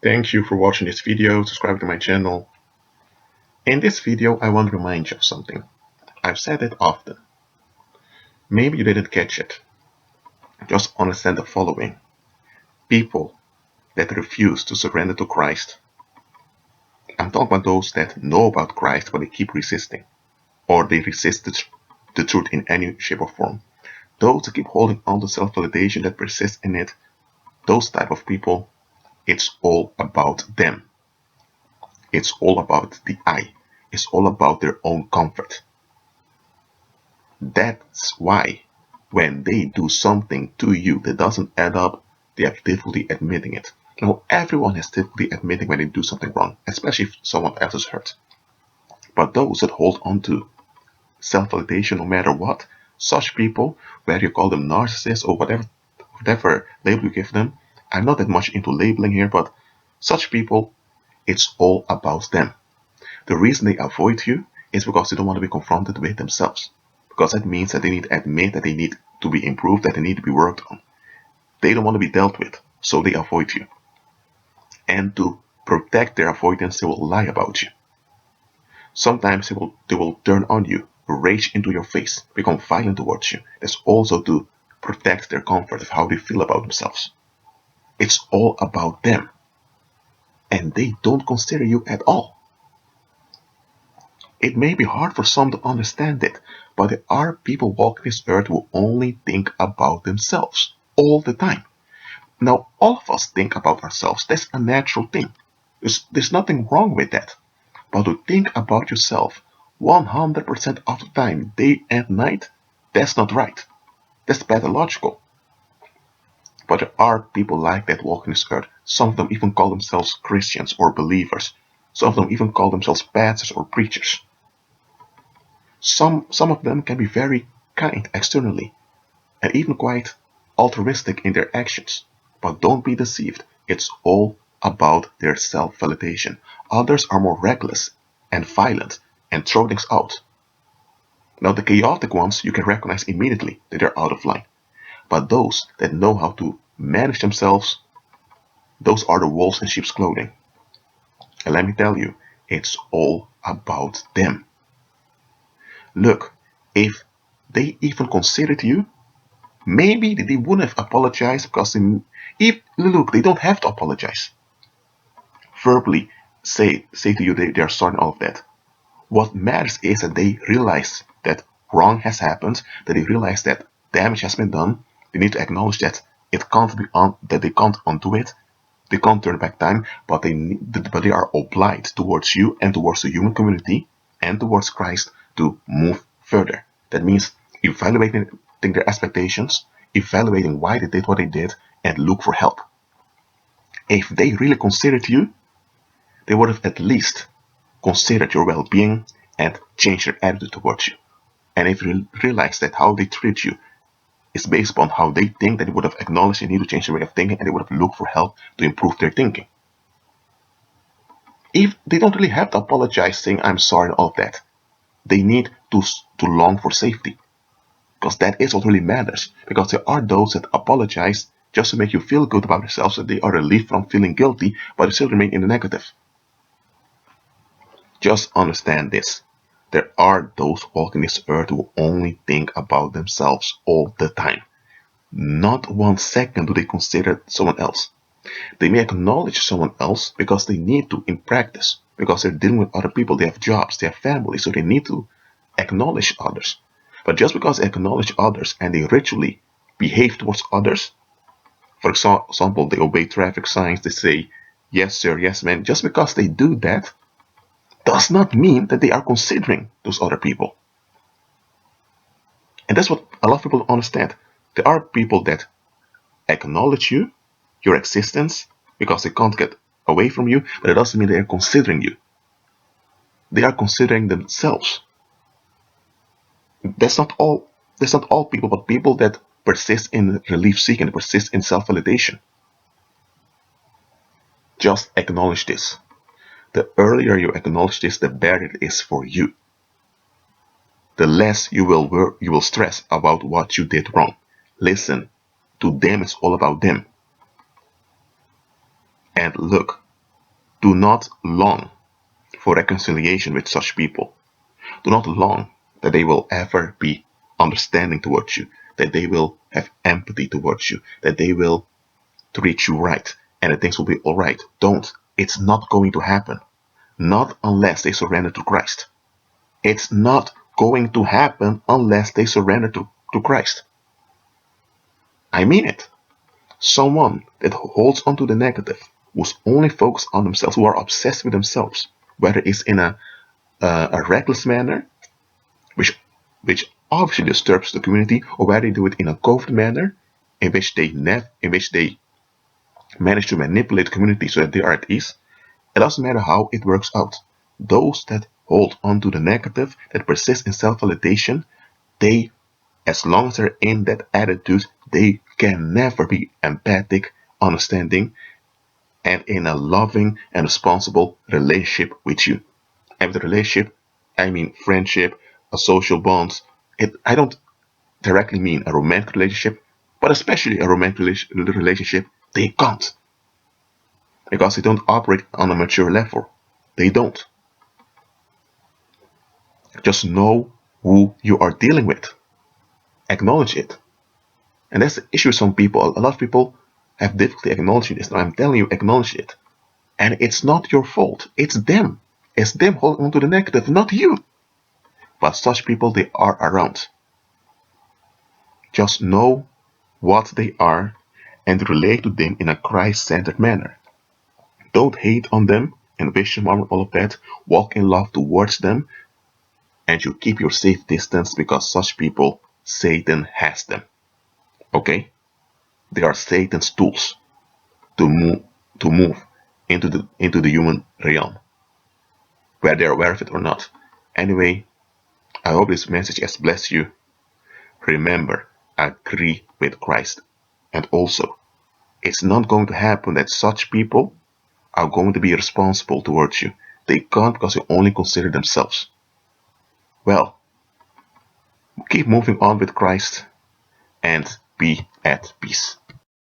Thank you for watching this video. Subscribe to my channel. In this video, I want to remind you of something. I've said it often. Maybe you didn't catch it. Just understand the following. People that refuse to surrender to Christ. I'm talking about those that know about Christ but they keep resisting. Or they resist the truth in any shape or form. Those that keep holding on to self-validation, that persist in it. Those type of people, it's all about them. It's all about the I. It's all about their own comfort. That's why when they do something to you that doesn't add up, they have difficulty admitting it. Now, everyone has difficulty admitting when they do something wrong, especially if someone else is hurt. But those that hold on to self-validation no matter what, such people, whether you call them narcissists or whatever label you give them, I'm not that much into labeling here, but such people, it's all about them. The reason they avoid you is because they don't want to be confronted with themselves. Because that means that they need to admit that they need to be improved, that they need to be worked on. They don't want to be dealt with, so they avoid you. And to protect their avoidance, they will lie about you. Sometimes they will turn on you, rage into your face, become violent towards you. That's also to protect their comfort of how they feel about themselves. It's all about them. And they don't consider you at all. It may be hard for some to understand it, but there are people walking this earth who only think about themselves all the time. Now, all of us think about ourselves. That's a natural thing. There's nothing wrong with that. But to think about yourself 100% of the time, day and night, that's not right. That's pathological. But there are people like that walking this earth. Some of them even call themselves Christians or believers. Some of them even call themselves pastors or preachers. Some of them can be very kind externally and even quite altruistic in their actions. But don't be deceived. It's all about their self-validation. Others are more reckless and violent and throw things out. Now the chaotic ones you can recognize immediately that they're out of line. But those that know how to manage themselves, those are the wolves in sheep's clothing. And let me tell you, it's all about them. Look, if they even considered you, maybe they wouldn't have apologized because they don't have to apologize. Verbally say to you they are sorry and all of that. What matters is that they realize that wrong has happened, that they realize that damage has been done. They need to acknowledge that it can't be that they can't undo it. They can't turn back time, but they are obliged towards you and towards the human community and towards Christ to move further. That means evaluating their expectations, evaluating why they did what they did, and look for help. If they really considered you, they would have at least considered your well-being and changed their attitude towards you. And if you realize that how they treat you is based upon how they think, that they would have acknowledged they need to change their way of thinking and they would have looked for help to improve their thinking. If they don't really have to apologize saying I'm sorry and all of that, they need to long for safety. Because that is what really matters. Because there are those that apologize just to make you feel good about yourself so they are relieved from feeling guilty, but they still remain in the negative. Just understand this. There are those walking this earth who only think about themselves all the time. Not 1 second do they consider someone else. They may acknowledge someone else because they need to in practice, because they're dealing with other people, they have jobs, they have families, so they need to acknowledge others. But just because they acknowledge others and they ritually behave towards others, for example, they obey traffic signs, they say, yes sir, yes ma'am, just because they do that does not mean that they are considering those other people. And that's what a lot of people don't understand. There are people that acknowledge you, your existence, because they can't get away from you, but it doesn't mean they are considering you. They are considering themselves. That's not all people, but people that persist in relief seeking, persist in self-validation. Just acknowledge this. The earlier you acknowledge this, the better it is for you. The less you will stress about what you did wrong. Listen, to them it's all about them. And look, Do not long for reconciliation with such people. Do not long that they will ever be understanding towards you, that they will have empathy towards you, that they will treat you right, and that things will be alright. Don't. It's not going to happen. Not unless they surrender to Christ. It's not going to happen unless they surrender to Christ. I mean it. Someone that holds on to the negative, who's only focused on themselves, who are obsessed with themselves, whether it's in a reckless manner, which obviously disturbs the community, or whether they do it in a covert manner, in which they manage to manipulate the community so that they are at ease. It doesn't matter how it works out. Those that hold on to the negative, that persist in self-validation, they, as long as they're in that attitude, they can never be empathic, understanding, and in a loving and responsible relationship with you. And with a relationship, I mean friendship, a social bonds. I don't directly mean a romantic relationship, but especially a romantic relationship, they can't. Because they don't operate on a mature level. They don't. Just know who you are dealing with. Acknowledge it. And that's the issue with some people. A lot of people have difficulty acknowledging this. Now I'm telling you, acknowledge it. And it's not your fault. It's them. It's them holding on to the negative, not you. But such people, they are around. Just know what they are and relate to them in a Christ-centered manner. Don't hate on them and wish them harm and all of that. Walk in love towards them, and you keep your safe distance, because such people, Satan has them. Okay? They are Satan's tools to move into the human realm, whether they're aware of it or not. Anyway, I hope this message has blessed you. Remember, agree with Christ. And also, it's not going to happen that such people are going to be responsible towards you. They can't, because they only consider themselves. Well, keep moving on with Christ and be at peace.